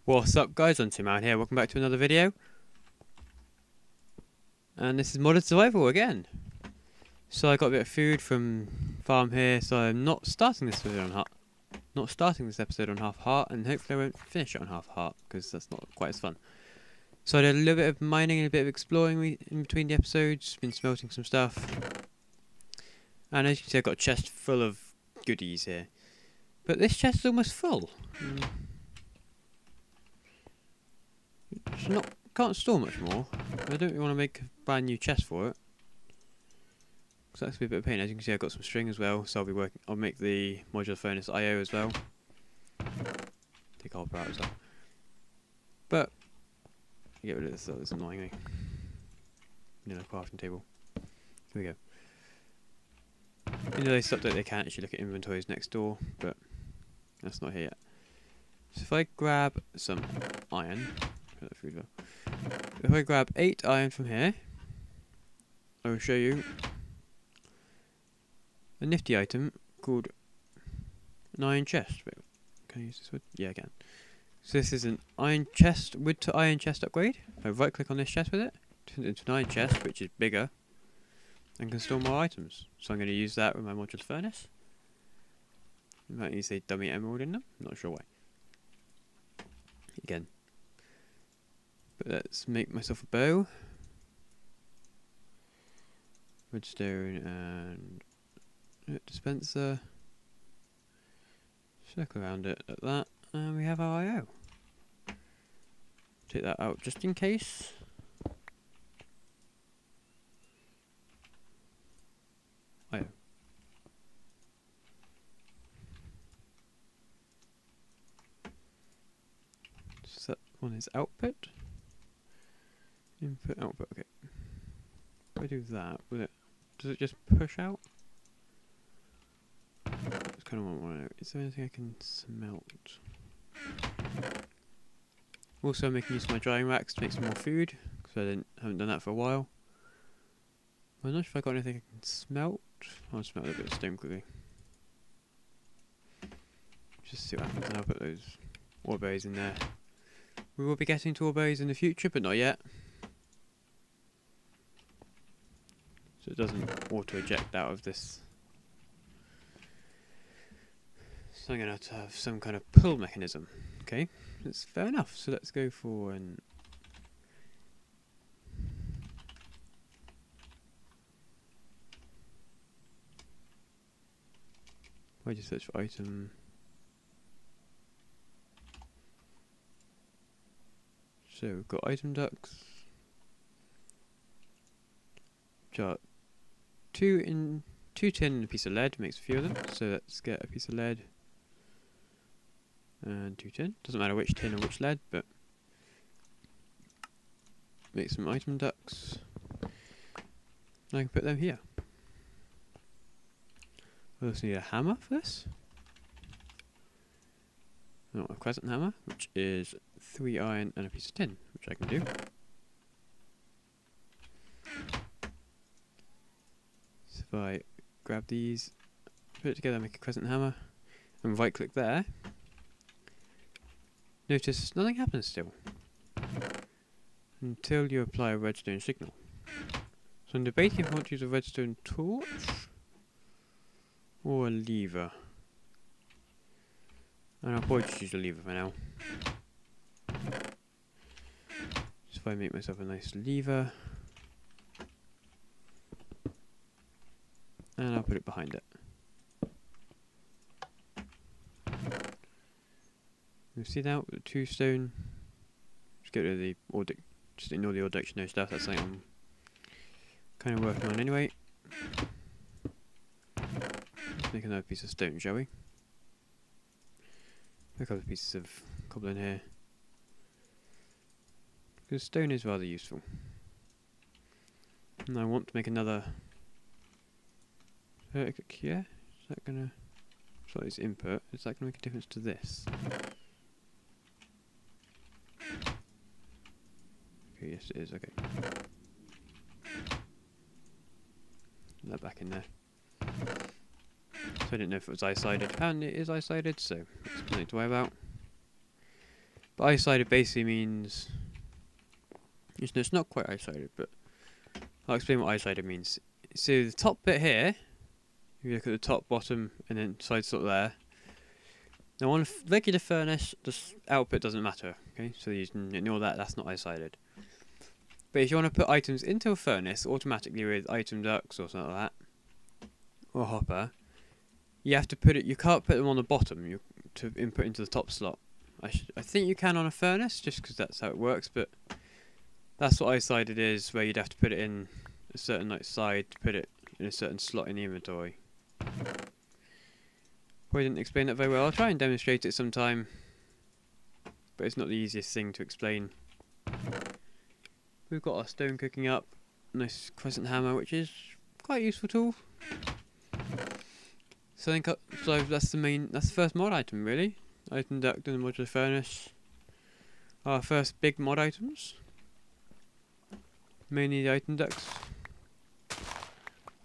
What's up guys, Untimount here, welcome back to another video. And this is Modded Survival again. So I got a bit of food from farm here, so I'm not starting this episode on half heart, and hopefully I won't finish it on half heart, because that's not quite as fun. So I did a little bit of mining and a bit of exploring in between the episodes, been smelting some stuff. And as you can see I've got a chest full of goodies here. But this chest is almost full. It's can't store much more. I don't really want to make a brand new chest for it, because that's a bit of a pain. As you can see, I've got some string as well, so I'll make the modular furnace IO as well. Take copper out as well. But get rid of this. That's annoying me. Need a crafting table. Here we go. You know, they stopped that they can't actually look at inventories next door, but that's not here yet. So if I grab some iron. Food well. If I grab 8 iron from here, I will show you a nifty item called an iron chest. Wait, can I use this wood? Yeah, I can. So this is an iron chest, wood to iron chest upgrade. If I right click on this chest with it, turn it into an iron chest, which is bigger and can store more items. So I'm going to use that with my modular furnace. I might use a dummy emerald in them, I'm not sure why. Again. But let's make myself a bow. Redstone and dispenser. Circle around it like that, and we have our IO. Take that out just in case. IO. So that one is output. Input, output, okay. If I do that, does it just push out? That's kind of what I want to know. Is there anything I can smelt? Also, I'm making use of my drying racks to make some more food, because I haven't done that for a while. I'm not sure if I got anything I can smelt. I'll smelt a bit of stone quickly. Just see what happens, and I'll put those ore berries in there. We will be getting to ore berries in the future, but not yet. So it doesn't auto-eject out of this. So I'm going to have to have some kind of pull mechanism. Okay, that's fair enough. So let's go for an... I just search for item. So we've got item ducts. Jar. 2 tin and a piece of lead makes a few of them, so let's get a piece of lead and 2 tin. Doesn't matter which tin or which lead, but make some item ducts. And I can put them here. I also need a hammer for this. I want a crescent hammer, which is 3 iron and a piece of tin, which I can do. If I grab these, put it together, make a crescent hammer, and right click there, notice nothing happens still until you apply a redstone signal. So I'm debating if I want to use a redstone torch or a lever, and I'll probably just use a lever for now. So if I make myself a nice lever, and I'll put it behind it. You see now, the 2 stone. Just get rid of the just ignore the Auductiono stuff. That's something I'm kind of working on anyway. Let's make another piece of stone, shall we? A couple of pieces of cobble in here, because stone is rather useful. And I want to make another. Click here. Is that gonna? So it's input. Is that gonna make a difference to this? Okay, yes it is. Okay. Put that back in there. So I didn't know if it was eye-sided, and it is eye-sided, so it's nothing to worry about. But eye-sided basically means... It's not quite eye-sided, but I'll explain what eye-sided means. So the top bit here, if you look at the top, bottom, and then side slot there. Now on a regular furnace, the output doesn't matter, okay? So you can ignore that, that's not eye-sided. But if you want to put items into a furnace automatically with item ducts or something like that, or a hopper, you have to put it, you can't put them on the bottom to input into the top slot. I think you can on a furnace, just because that's how it works, but that's what eye-sided is, where you'd have to put it in a certain side to put it in a certain slot in the inventory. Probably didn't explain that very well. I'll try and demonstrate it sometime, but it's not the easiest thing to explain. We've got our stone cooking up, nice crescent hammer, which is quite a useful tool. So I think that's the first mod item really. Item duct and the modular furnace. Our first big mod items. Mainly the item ducts.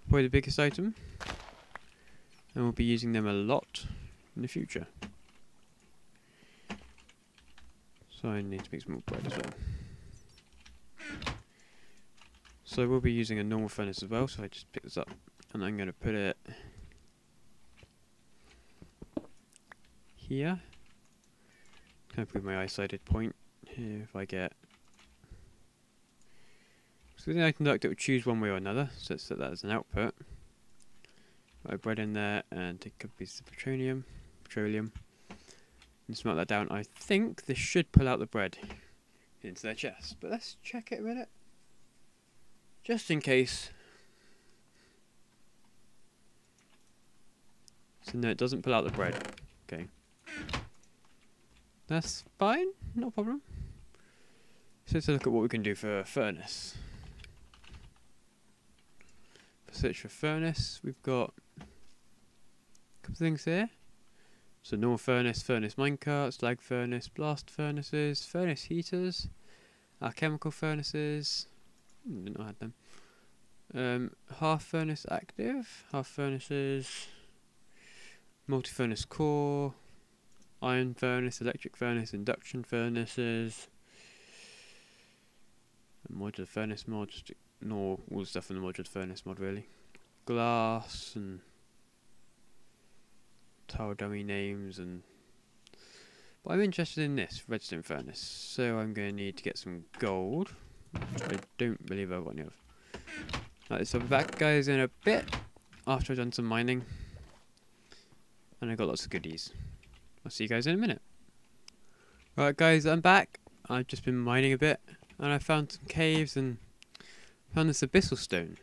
Probably the biggest item. And we'll be using them a lot in the future. So I need to make some more bread as well. So we'll be using a normal furnace as well, so I just pick this up and I'm going to put it here. Can I put my eye-sided point here if I get... So the item duct, it will choose one way or another, so let's set that as an output. Put my bread in there and take a piece of petroleum, and smelt that down. I think this should pull out the bread into their chest, but let's check it a minute. Just in case. So no, it doesn't pull out the bread. Okay. That's fine, no problem. So let's look at what we can do for a furnace. For search for furnace, we've got a couple of things here. So normal furnace, furnace minecart, slag furnace, blast furnaces, furnace heaters, chemical furnaces. Didn't know I had them. Half furnace active, half furnaces, multi-furnace core, iron furnace, electric furnace, induction furnaces, modular furnace mod, just ignore all the stuff in the modular furnace mod really. Glass and tile dummy names and... But I'm interested in this, redstone furnace, so I'm going to need to get some gold, which I don't believe I've got any of. Right, so I'll be back guys in a bit, after I've done some mining, and I got lots of goodies. I'll see you guys in a minute. Right guys, I'm back. I've just been mining a bit, and I found some caves and found this abyssal stone,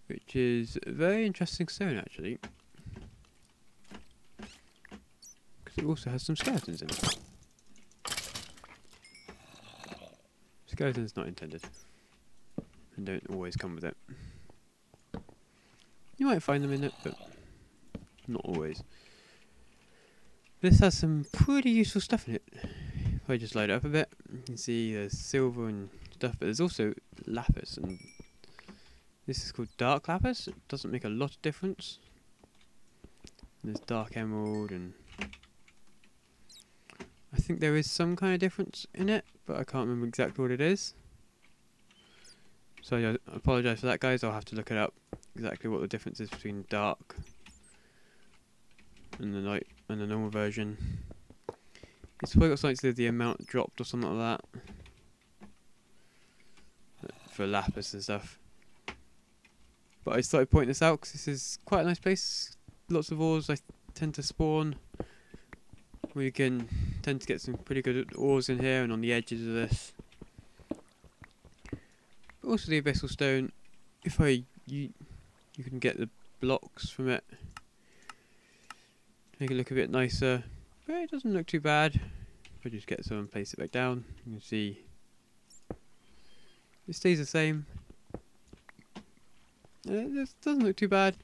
which is a very interesting stone actually, because it also has some skeletons in it. Skeletons not intended, and don't always come with it. You might find them in it, but not always. This has some pretty useful stuff in it. If I just light it up a bit, you can see there's silver and stuff, but there's also lapis, and this is called dark lapis. It doesn't make a lot of difference. And there's dark emerald, and I think there is some kind of difference in it, but I can't remember exactly what it is. So I apologise for that guys, I'll have to look it up, exactly what the difference is between dark and the light and the normal version. It's probably got something to do with the amount dropped or something like that for lapis and stuff. But I started pointing this out because this is quite a nice place. Lots of ores I tend to spawn. We can tend to get some pretty good ores in here and on the edges of this. But also the abyssal stone, if you can get the blocks from it, make it look a bit nicer, but it doesn't look too bad. If I just get some and place it back down, you can see it stays the same. It doesn't look too bad,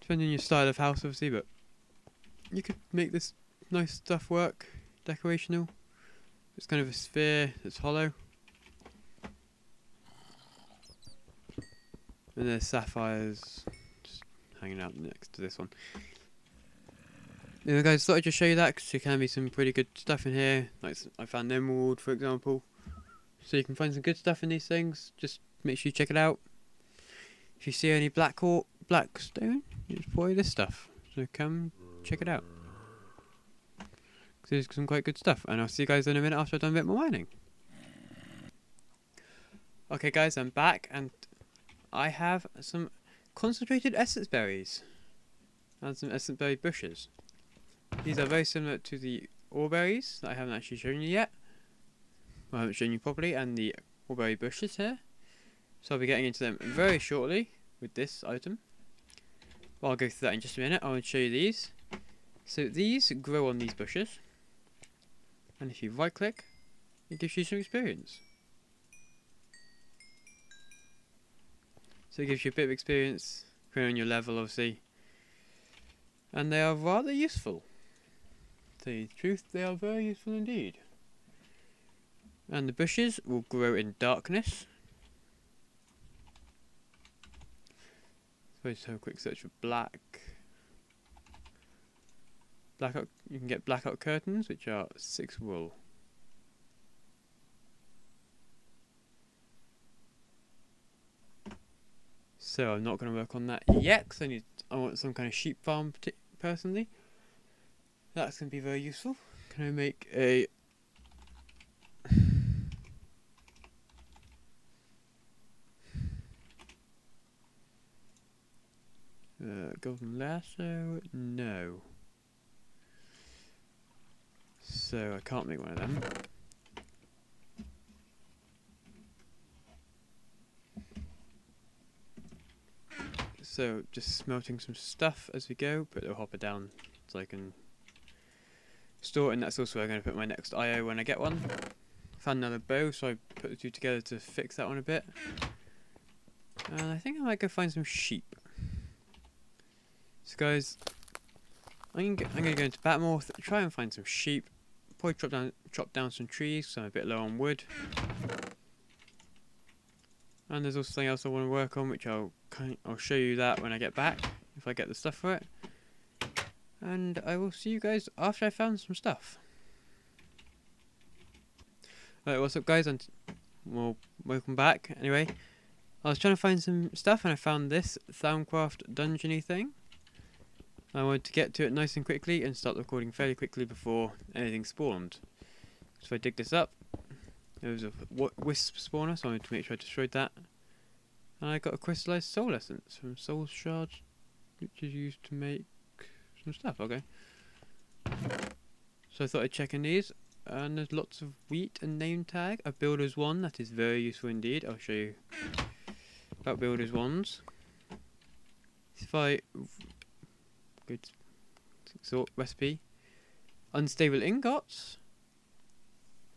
depending on your style of house obviously, but you could make this nice stuff work, decorational. It's kind of a sphere that's hollow. And there's sapphires just hanging out next to this one. Anyway guys, thought I'd just show you that because there can be some pretty good stuff in here. Like I found emerald for example. So you can find some good stuff in these things. Just make sure you check it out. If you see any blackstone, it's probably this stuff. So come check it out. There's some quite good stuff. And I'll see you guys in a minute after I've done a bit more mining. Okay guys, I'm back and I have some concentrated essence berries. And some essence berry bushes. These are very similar to the ore berries that I haven't actually shown you yet. Well, I haven't shown you properly, and the ore berry bushes here. So I'll be getting into them very shortly with this item. Well, I'll go through that in just a minute. I will show you these. So these grow on these bushes. And if you right click, it gives you some experience. So it gives you a bit of experience, depending on your level obviously. And they are rather useful. To tell you the truth, they are very useful indeed. And the bushes will grow in darkness. So just have a quick search for black. Blackout. You can get blackout curtains, which are 6 wool. So I'm not going to work on that yet, because I want some kind of sheep farm personally. That's going to be very useful. Can I make a golden lasso? No. So I can't make one of them. So just smelting some stuff as we go, put the hopper down so I can store it, and that's also where I'm going to put my next IO when I get one. Found another bow, so I put the two together to fix that one a bit. And I think I might go find some sheep. So guys, I'm going to go into Batmorth, try and find some sheep. Probably chop down some trees, so I'm a bit low on wood. And there's also something else I want to work on, which I'll show you that when I get back, if I get the stuff for it. And I will see you guys after I found some stuff. Alright, what's up guys, and well, welcome back. Anyway, I was trying to find some stuff and I found this Thaumcraft dungeony thing. I wanted to get to it nice and quickly and start recording fairly quickly before anything spawned. So if I dig this up, there was a wisp spawner, so I wanted to make sure I destroyed that. And I got a crystallized soul essence from soul shards, which is used to make some stuff. Okay. So I thought I'd check in these, and there's lots of wheat and name tag. A builder's wand, that is very useful indeed. I'll show you about builder's wands. If I good sort recipe, unstable ingots,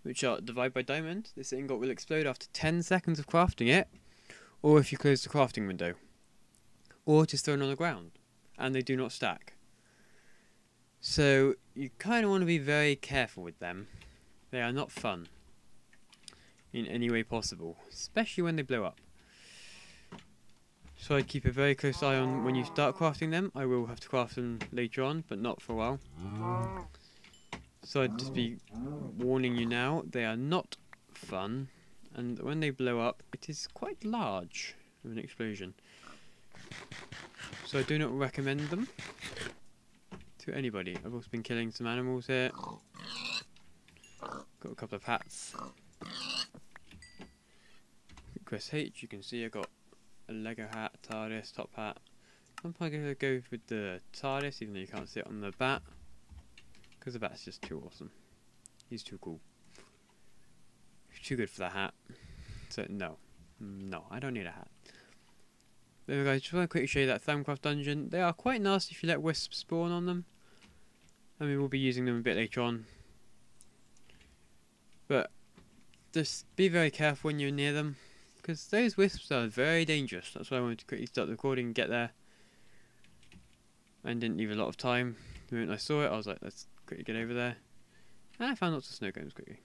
which are divide by diamond. This ingot will explode after 10 seconds of crafting it, or if you close the crafting window, or just thrown on the ground, and they do not stack. So you kind of want to be very careful with them. They are not fun in any way possible, especially when they blow up. So I'd keep a very close eye on when you start crafting them. I will have to craft them later on, but not for a while. So I'd just be warning you now, they are not fun, and when they blow up, it is quite large of an explosion. So I do not recommend them to anybody. I've also been killing some animals here. Got a couple of hats. Chris H, you can see I got a Lego hat, TARDIS, top hat. I'm probably going to go with the TARDIS, even though you can't see it on the bat. Because the bat's just too awesome. He's too cool. He's too good for that hat. So no. No, I don't need a hat. There we go, just want to quickly show you that Thaumcraft dungeon. They are quite nasty if you let wisps spawn on them. I mean, we'll be using them a bit later on. But just be very careful when you're near them, because those wisps are very dangerous. That's why I wanted to quickly start the recording and get there. And didn't leave a lot of time. The moment I saw it, I was like, let's quickly get over there. And I found lots of snow golems quickly.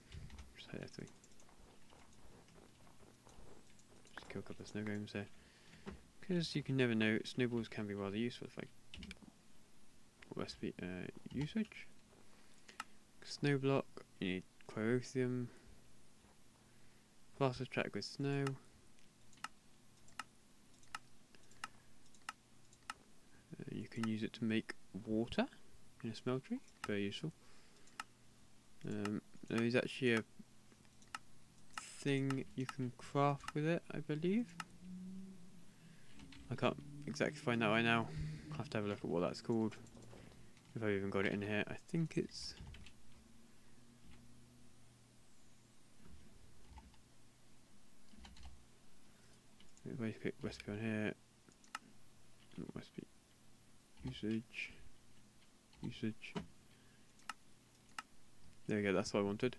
Just hide after me. Just kill a couple of snow golems there. Because you can never know, snowballs can be rather useful if I recipe usage. Snow block, you need Quirothium. Faster track with snow. You can use it to make water in a smeltery, very useful. There is actually a thing you can craft with it, I believe. I can't exactly find that right now. I'll have to have a look at what that's called. If I've even got it in here. I think it's... recipe on here. Not recipe. Usage. There we go, that's what I wanted.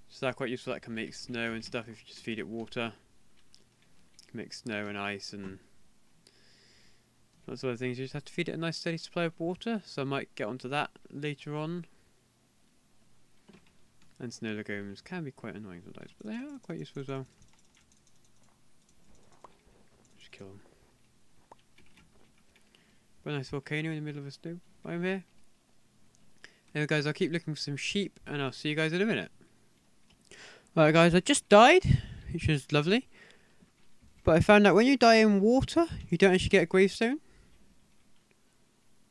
So that's quite useful, that can make snow and stuff if you just feed it water. Can make snow and ice and that sort of things. You just have to feed it a nice steady supply of water, so I might get onto that later on. And snow legumes can be quite annoying sometimes, but they are quite useful as well. Just kill them. But a nice volcano in the middle of a snow biome here. Anyway guys, I'll keep looking for some sheep and I'll see you guys in a minute. Alright guys, I just died, which is lovely. But I found out when you die in water, you don't actually get a gravestone.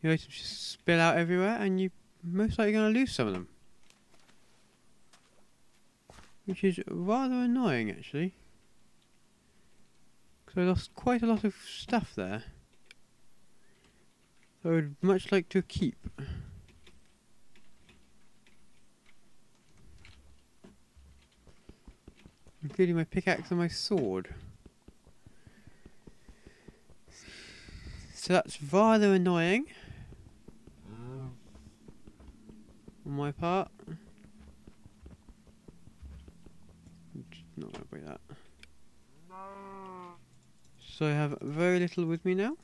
Your items just spill out everywhere and you're most likely going to lose some of them. Which is rather annoying actually. Because I lost quite a lot of stuff there. I would much like to keep. Including my pickaxe and my sword. So that's rather annoying. On my part. I'm just not going to break that. So I have very little with me now.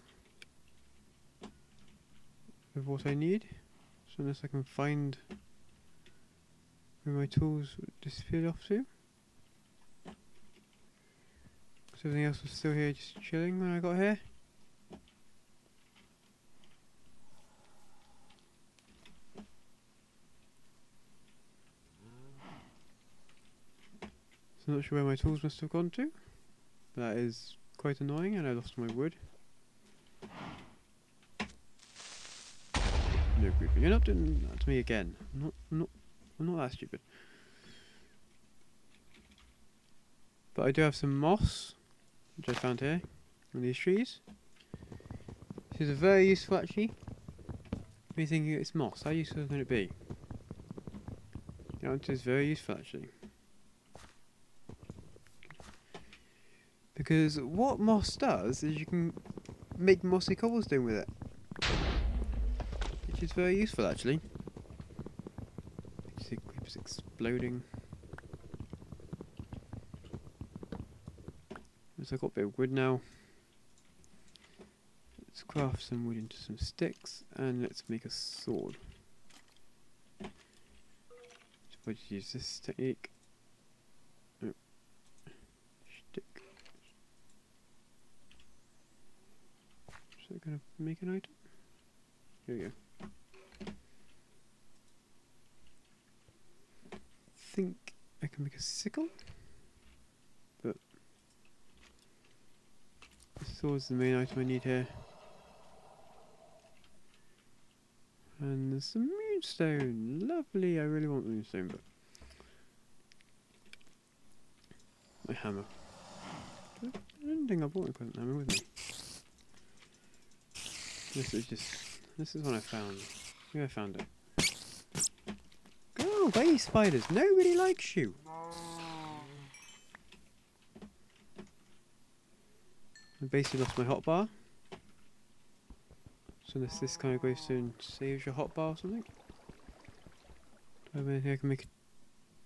Of what I need. So unless I can find where my tools disappeared off to. So everything else was still here just chilling when I got here. So I'm not sure where my tools must have gone to. That is quite annoying, and I lost my wood. No creeper, you're not doing that to me again. I'm not that stupid. But I do have some moss, which I found here on these trees. This is very useful actually. Me thinking it's moss, how useful can it be? The answer is very useful actually. Because what moss does is you can make mossy cobblestone with it. Which is very useful actually. You see creepers exploding. So I've got a bit of wood now. Let's craft some wood into some sticks and let's make a sword. So I'll just use this technique. Oh. Stick. Is that going to make an item? Here we go. I think I can make a sickle, but the sword's the main item I need here. And there's some moonstone. Lovely, I really want moonstone, but my hammer. I don't think I brought a hammer with me. This is what I found. I think I found it. Go away, spiders! Nobody likes you! I basically lost my hotbar. So unless this kind of gravestone saves your hotbar or something. Do I have anything I can make a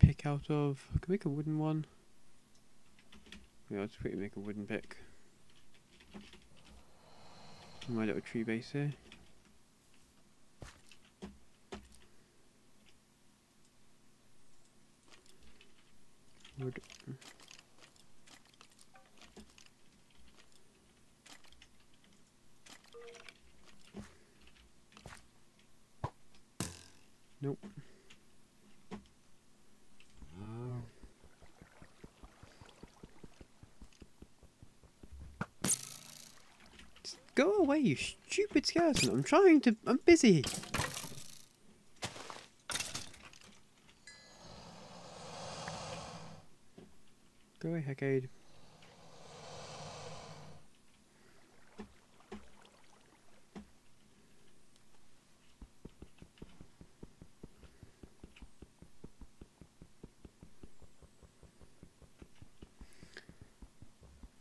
pick out of? I can make a wooden one. Yeah, I'll just quickly make a wooden pick. My little tree base here. Wood. Nope. Just go away, you stupid skeleton. I'm busy. Go away, Hecade.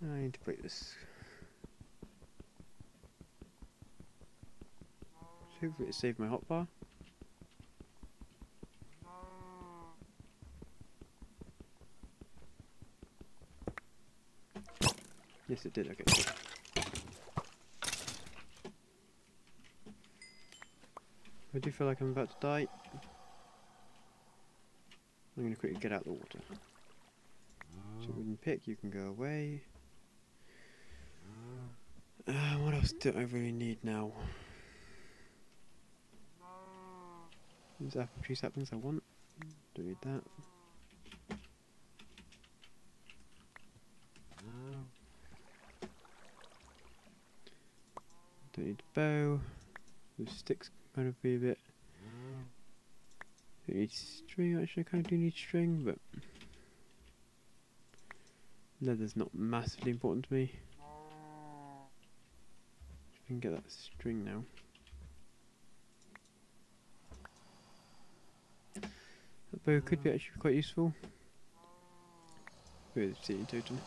I need to break this. Hopefully it saved my hotbar. Yes, it did. Okay. I do feel like I'm about to die. I'm going to quickly get out the water. So wooden pick, you can go away. What else do I really need now? These apple tree saplings I want. Don't need that. Don't need a bow. Those sticks kind of be a bit. Don't need string. Actually, I kind of do need string, but leather's not massively important to me. If I can get that string now. That bow could be actually quite useful. With the city totem.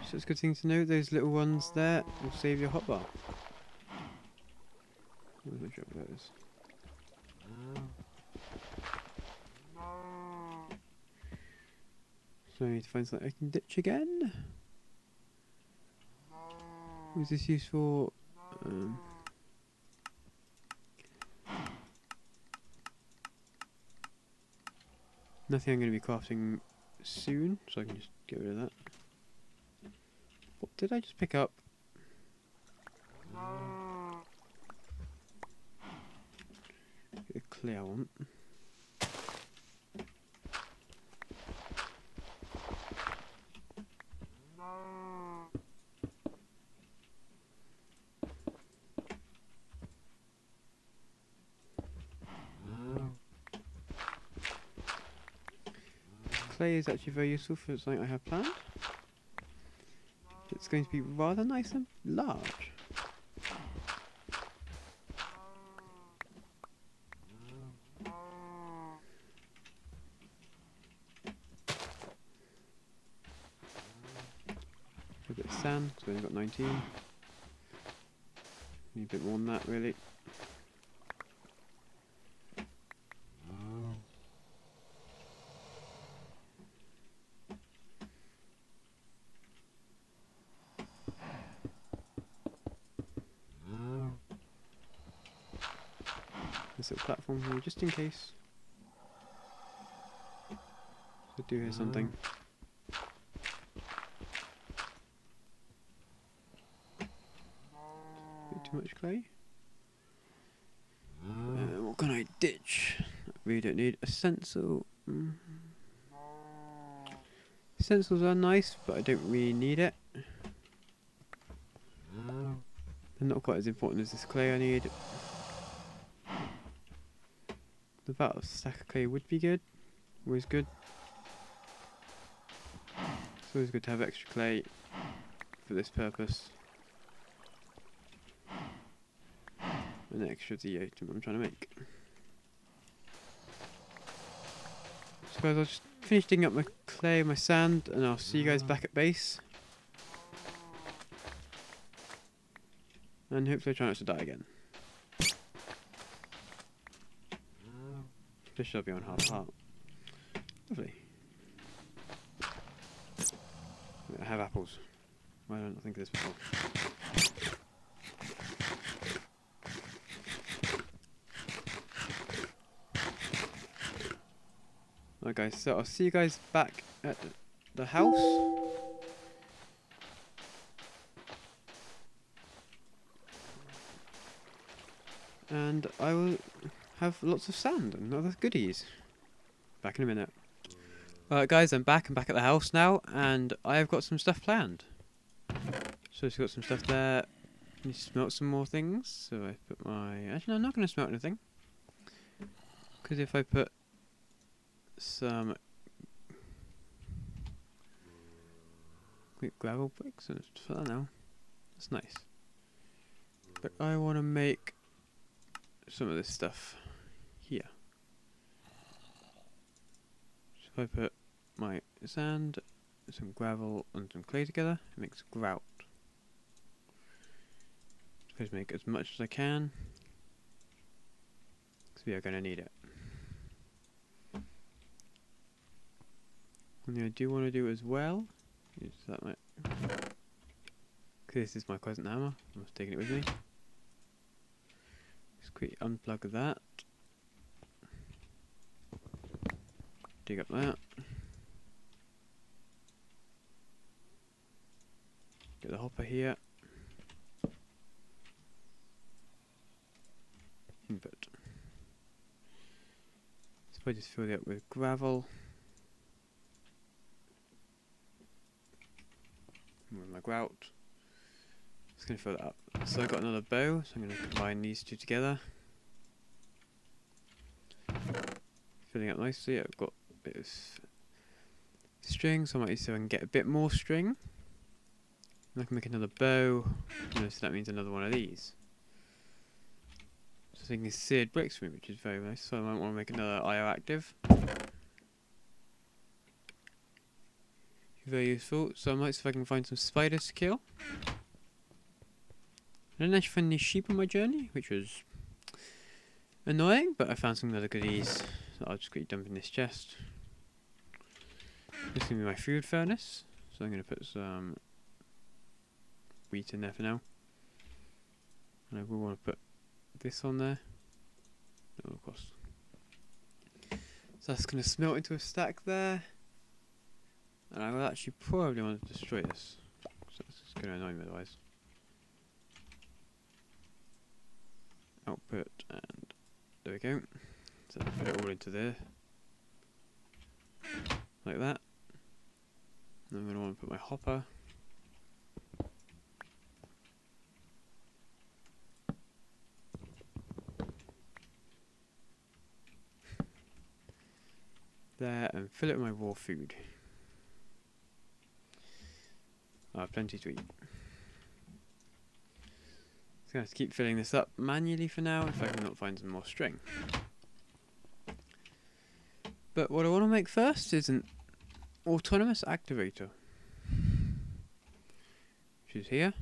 So it's a good thing to know, those little ones there will save your hotbar. Where's my job those? So I need to find something I can ditch again. What is this used for? Nothing I'm going to be crafting soon, so I can just get rid of that. What did I just pick up? Get the clay I want. Clay is actually very useful for something I have planned. It's going to be rather nice and large. A bit of sand, because we only got 19. Need a bit more than that, really. This little platform here, just in case. So I do hear something. Bit too much clay. What can I ditch? We don't need a stencil. Stencils are nice, but I don't really need it. They're not quite as important as this clay I need. About a stack of clay would be good. Always good. It's always good to have extra clay for this purpose. An extra of the item I'm trying to make. So guys, I'll just finish digging up my clay and my sand, and I'll see you guys back at base. And hopefully I try not to die again. Fish will be on half heart. Lovely. I have apples. Why don't I think of this before? Alright guys, so I'll see you guys back at the house. And I will have lots of sand and other goodies. Back in a minute. Alright guys, I'm back at the house now, and I have got some stuff planned. So I've got some stuff there. Need to smelt some more things, so I put my... Actually no, I'm not going to smelt anything. Because if I put some quick gravel bricks and stuff like that now, that's nice. But I want to make some of this stuff here. So if I put my sand, some gravel and some clay together, it makes grout. Just make as much as I can, because we are going to need it. One thing I do want to do as well is that my... This is my crescent hammer, I'm just taking it with me. Just quickly unplug that. Dig up that. Get the hopper here. Input. So I just fill it up with gravel. With my grout. Just going to fill that up. So I've got another bow, so I'm going to combine these two together. Filling up nicely. I've got a bit of string, so I might see if I can get a bit more string. And I can make another bow, so that means another one of these. So thinking seared bricks for me, which is very nice. So I might want to make another IO active. Very useful. So I might see if I can find some spiders to kill. I didn't actually find any sheep on my journey, which was annoying, but I found some other goodies that I'll just quickly dump in this chest. This is going to be my food furnace, so I'm going to put some wheat in there for now. And I will want to put this on there. No, of course. So that's going to smelt into a stack there. And I will actually probably want to destroy this. So this is going to annoy me otherwise. Output, and there we go. So put it all into there. Like that. And I'm going to want to put my hopper. There, and fill it with my raw food. Plenty to eat. So I'm going to keep filling this up manually for now if I can not find some more string. But what I want to make first is an autonomous activator, which is here.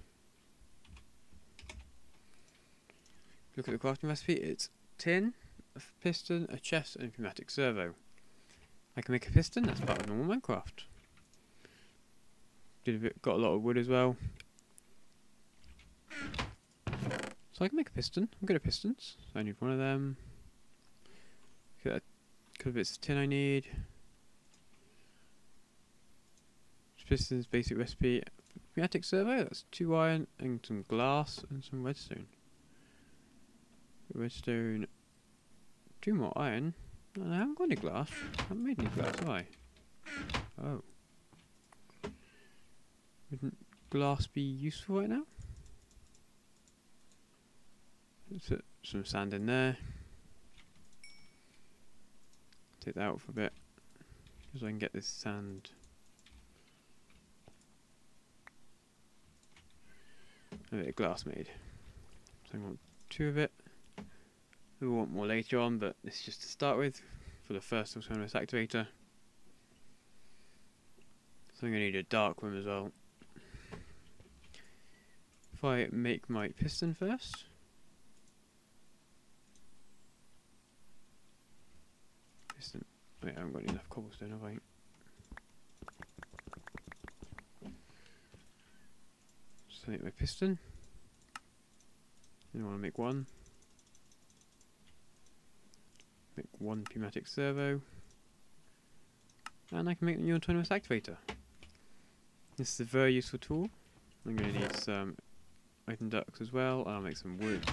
Look at the crafting recipe. It's tin, a piston, a chest, and a pneumatic servo. I can make a piston. That's part of normal Minecraft. Got a lot of wood as well. So I can make a piston. I'm good at pistons. So I need one of them. Look at that couple bits of tin I need. Pistons basic recipe. Pneumatic servo, that's 2 iron and some glass and some redstone. Redstone, 2 more iron. No, I haven't got any glass. I haven't made any glass, have I? Oh. Wouldn't glass be useful right now? Let's put some sand in there. Take that out for a bit, so I can get this sand. A bit of glass made. So I want 2 of it. We'll want more later on, but this is just to start with for the first autonomous activator. So I'm going to need a dark room as well. If I make my piston first. Piston. Wait, I haven't got enough cobblestone, have I? So I make my piston. Then I want to make one. Make 1 pneumatic servo. And I can make the new autonomous activator. This is a very useful tool. I'm going to need some iron ducts as well. I'll make some wood.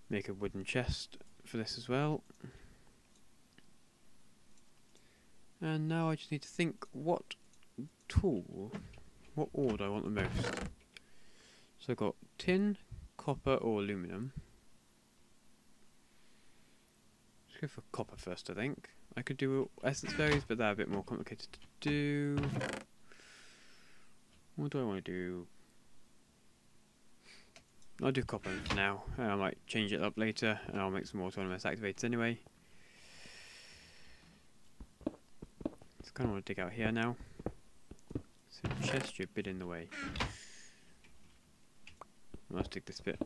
Make a wooden chest for this as well. And now I just need to think what ore do I want the most? So I've got tin, copper or aluminum. Let's go for copper first, I think. I could do essence berries, but they're a bit more complicated to do. What do I want to do? I'll do copper for now. I might change it up later, and I'll make some more autonomous activators anyway. So I kind of want to dig out here now. So chest, you're a bit in the way. Let's dig this bit.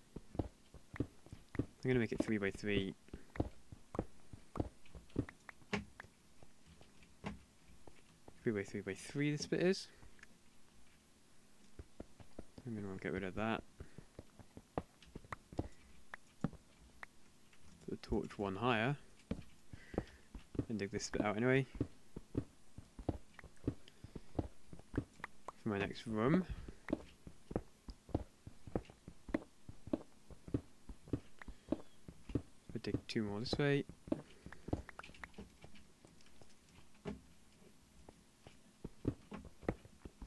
I'm going to make it 3x3. 3x3x3 this bit is. I'm going to want to get rid of that. Put the torch one higher. And dig this bit out anyway. For my next room. I'll dig 2 more this way.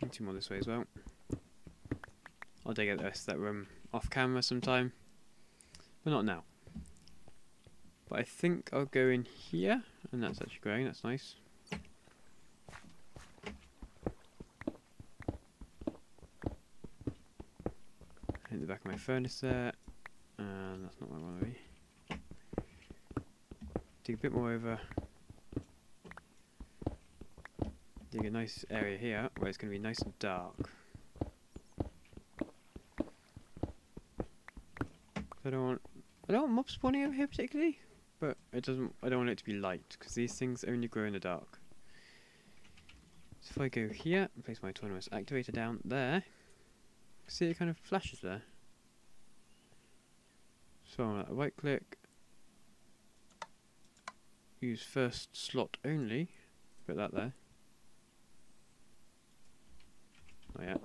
And 2 more this way as well. I'll dig out the rest of that room off camera sometime, but not now. But I think I'll go in here, and that's actually growing, that's nice. Hit the back of my furnace there, and that's not what I want to be. Dig a bit more over. Dig a nice area here where it's going to be nice and dark. I don't want mob spawning over here particularly, but I don't want it to be light because these things only grow in the dark. So if I go here and place my autonomous activator down there, see it kind of flashes there. So I'm gonna right click, use first slot only, put that there. Oh yeah.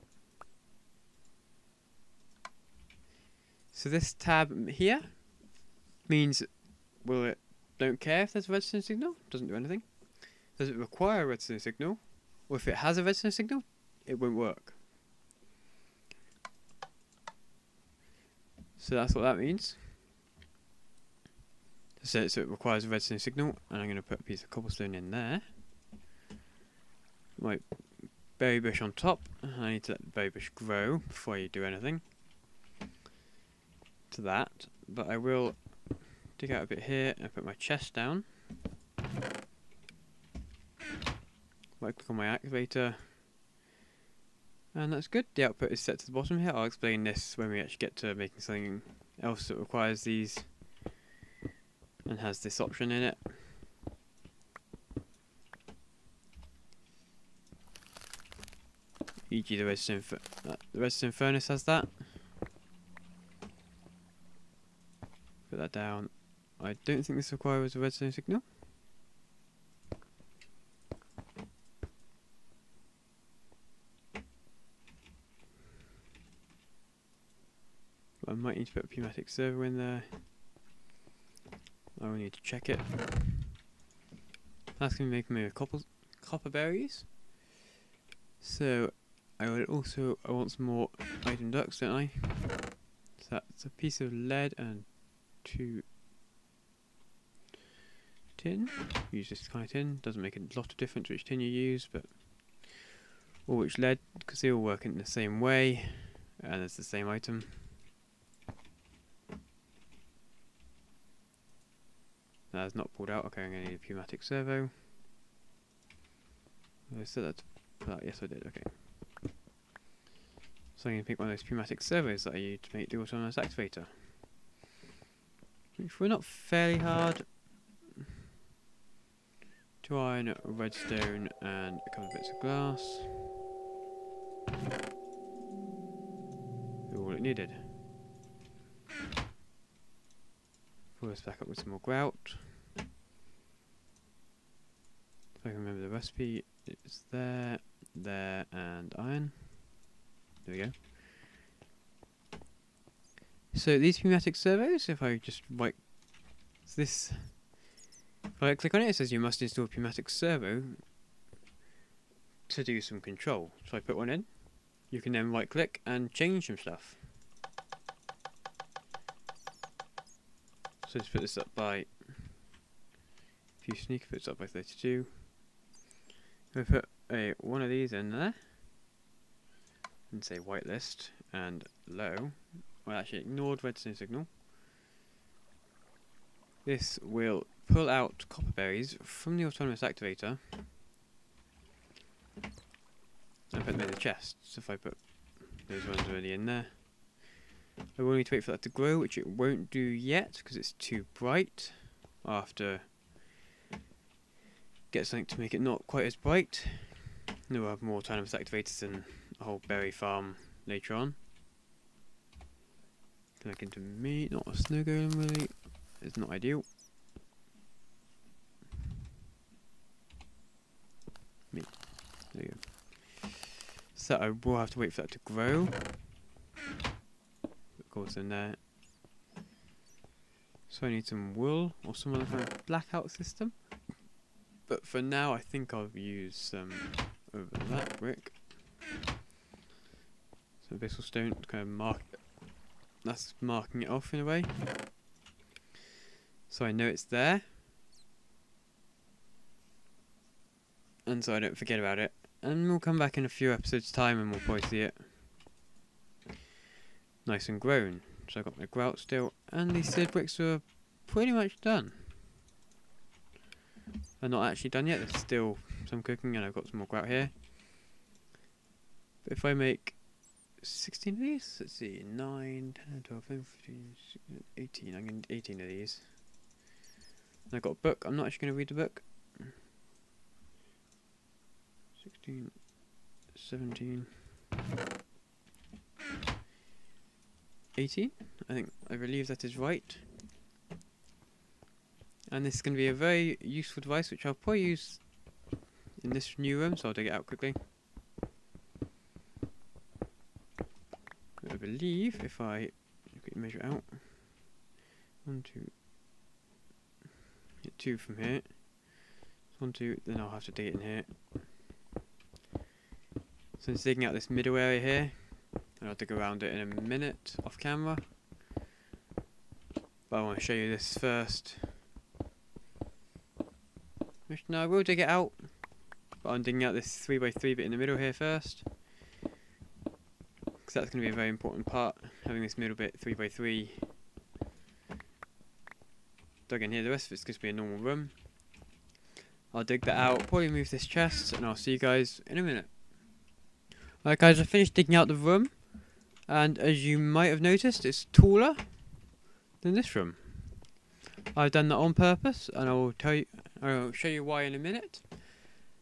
So this tab here means, will it don't care if there's a redstone signal, doesn't do anything. Does it require a redstone signal, or if it has a redstone signal, it won't work. So that's what that means. So it requires a redstone signal, and I'm going to put a piece of cobblestone in there. My berry bush on top. I need to let the berry bush grow before you do anything to that, but I will dig out a bit here and put my chest down. Right click on my activator, and that's good. The output is set to the bottom here. I'll explain this when we actually get to making something else that requires these and has this option in it. E.g. the redstone furnace has that. Put that down. I don't think this requires a redstone signal. But I might need to put a pneumatic servo in there. I will need to check it. That's going to make me a copper berries. So I want some more item ducts, don't I? So that's a piece of lead and 2 tin. Use this kind of tin. Doesn't make a lot of difference which tin you use, but or which lead, because they all work in the same way, and it's the same item. That's not pulled out. Okay, I'm going to need a pneumatic servo. I said that to pull out. Yes, I did. Okay. So I'm going to pick one of those pneumatic servos that I use to make the autonomous activator. Which were not fairly hard. 2 iron, redstone, and a couple of bits of glass. All it needed. Pull this back up with some more grout. If I can remember the recipe, it's there, there, and iron. There we go. So these pneumatic servos, if I just right So this, if I click on it, it says you must install Pneumatic Servo to do some control. So I put one in. You can then right click and change some stuff. So just put this up by, if you sneak, put it up by 32. We put one of these in there and say whitelist and low. Well, actually ignored redstone signal. This will pull out copper berries from the autonomous activator and put them in the chest. So if I put those ones already in there, I will need to wait for that to grow, which it won't do yet because it's too bright. I'll have to get something to make it not quite as bright. And we'll have more autonomous activators and a whole berry farm later on. Connect into me, not a snow golem really. It's not ideal. Me. There you go. So I will have to wait for that to grow. Of course in there. So I need some wool or some other kind of blackout system. But for now I think I'll use some over that brick. So abyssal stone to kind of mark it. That's marking it off in a way. So I know it's there. And so I don't forget about it. And we'll come back in a few episodes time and we'll probably see it nice and grown. So I've got my grout still, and these seed bricks are pretty much done. They're not actually done yet, there's still some cooking, and I've got some more grout here. But if I make 16 of these, let's see, 9, 10, 12, 15, 16, 18, I'm going to 18 of these. And I've got a book, I'm not actually going to read the book. 16, 17, 18, I believe that is right. And this is going to be a very useful device which I'll probably use in this new room, so I'll dig it out quickly. I believe if I measure it out, 1, 2, get 2 from here, 1, 2, then I'll have to dig it in here. So I'm digging out this middle area here, and I'll dig around it in a minute off camera. But I want to show you this first. No, I will dig it out, but I'm digging out this 3x3 bit in the middle here first, because that's going to be a very important part, having this middle bit 3x3 dug in here. The rest of it's going to be a normal room. I'll dig that out, probably move this chest, and I'll see you guys in a minute. Alright guys, I finished digging out the room, and as you might have noticed, it's taller than this room. I've done that on purpose, and I'll show you why in a minute.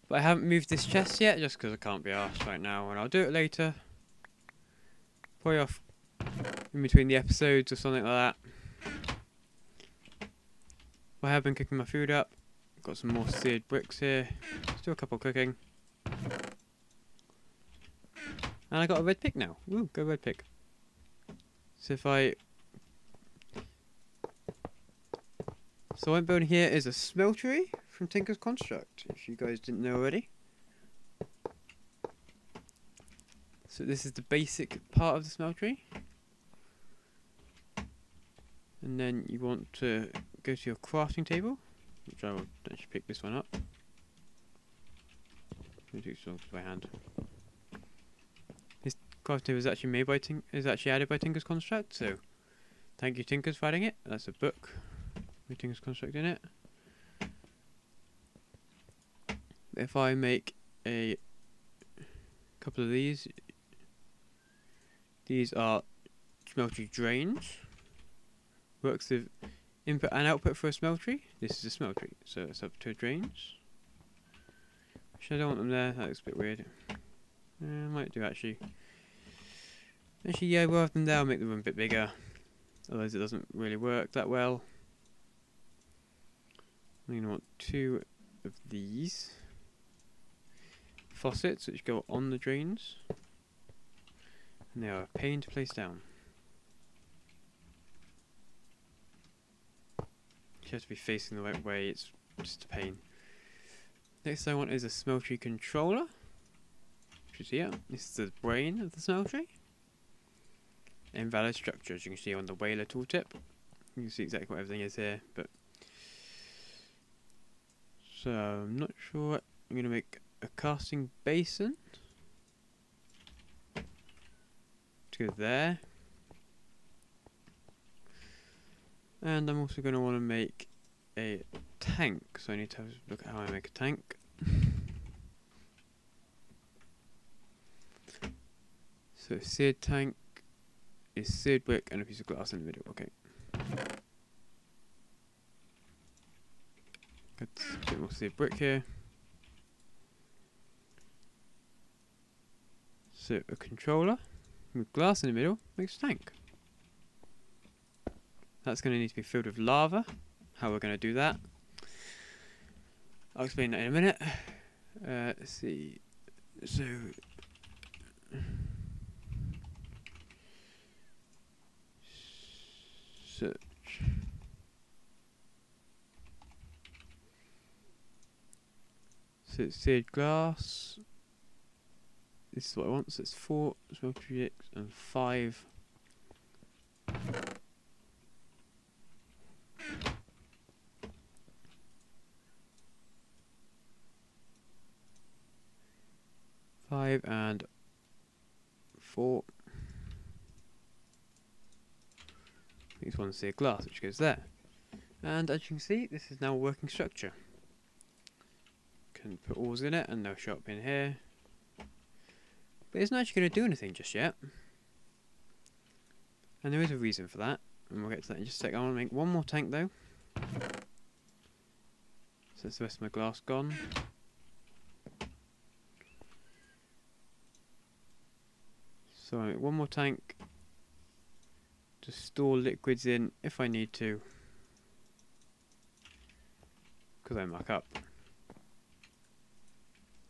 But I haven't moved this chest yet, just because I can't be arsed right now, and I'll do it later. Probably off in between the episodes or something like that. I have been cooking my food up. Got some more seared bricks here. Still a couple cooking. And I got a red pick now. Woo, go red pick. So if I... So what I'm building here is a smeltery from Tinker's Construct, if you guys didn't know already. So this is the basic part of the smeltery. And then you want to go to your crafting table, which I will actually pick this one up. Let me do some by hand. This crafting table is actually made by added by Tinker's Construct, so thank you Tinkers for adding it. That's a book with Tinker's Construct in it. If I make a couple of these are smeltery drains. Works with input and output for a smeltery. This is a smeltery, so it's up to drains. Actually, I don't want them there, that looks a bit weird. I might do actually. Actually, yeah, we'll have them there, I'll make the room a bit bigger. Otherwise it doesn't really work that well. I'm going to want 2 of these faucets which go on the drains. And they are a pain to place down. You have to be facing the right way, it's just a pain. Next I want is a smeltery controller. Which is here. This is the brain of the smeltery. Invalid structure, as you can see on the whaler tooltip. You can see exactly what everything is here, but so I'm not sure. I'm gonna make a casting basin to go there. And I'm also going to want to make a tank, so I need to have a look at how I make a tank. So seared tank is seared brick and a piece of glass in the middle. Okay. Got a bit more seared brick here. So a controller with glass in the middle makes a tank. That's going to need to be filled with lava. How we're going to do that, I'll explain that in a minute. Let's see. So search. So it's seared glass. This is what I want. So it's 4 smeltery and 5. And 4. These ones seared glass, which goes there. And as you can see, this is now a working structure. Can put ores in it, and they'll show up in here. But it's not actually going to do anything just yet. And there is a reason for that, and we'll get to that in just a sec. I want to make one more tank though. So that's the rest of my glass gone. So I make one more tank to store liquids in if I need to, because I muck up.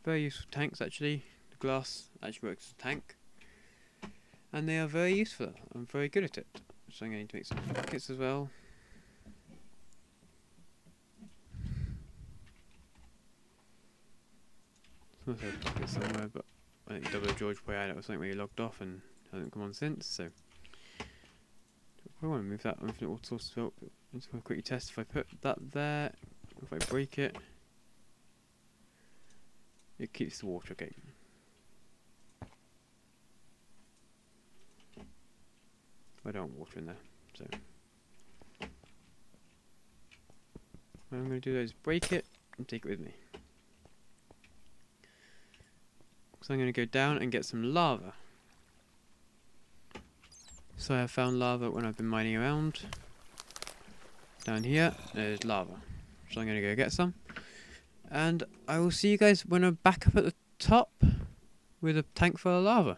Very useful tanks actually. The glass actually works as a tank, and they are very useful. I'm very good at it. So I'm going to make some buckets as well. I must have a bucket somewhere, but I think Double George Boy had it was something where he logged off and hasn't come on since, so I want to move that infinite water source as well. I'm just going to quickly test if I put that there, if I break it, it keeps the water, okay. I don't want water in there, so what I'm going to do is break it and take it with me. So I'm going to go down and get some lava. So I have found lava when I've been mining around. Down here, there's lava. So I'm going to go get some. And I will see you guys when I'm back up at the top with a tank full of lava.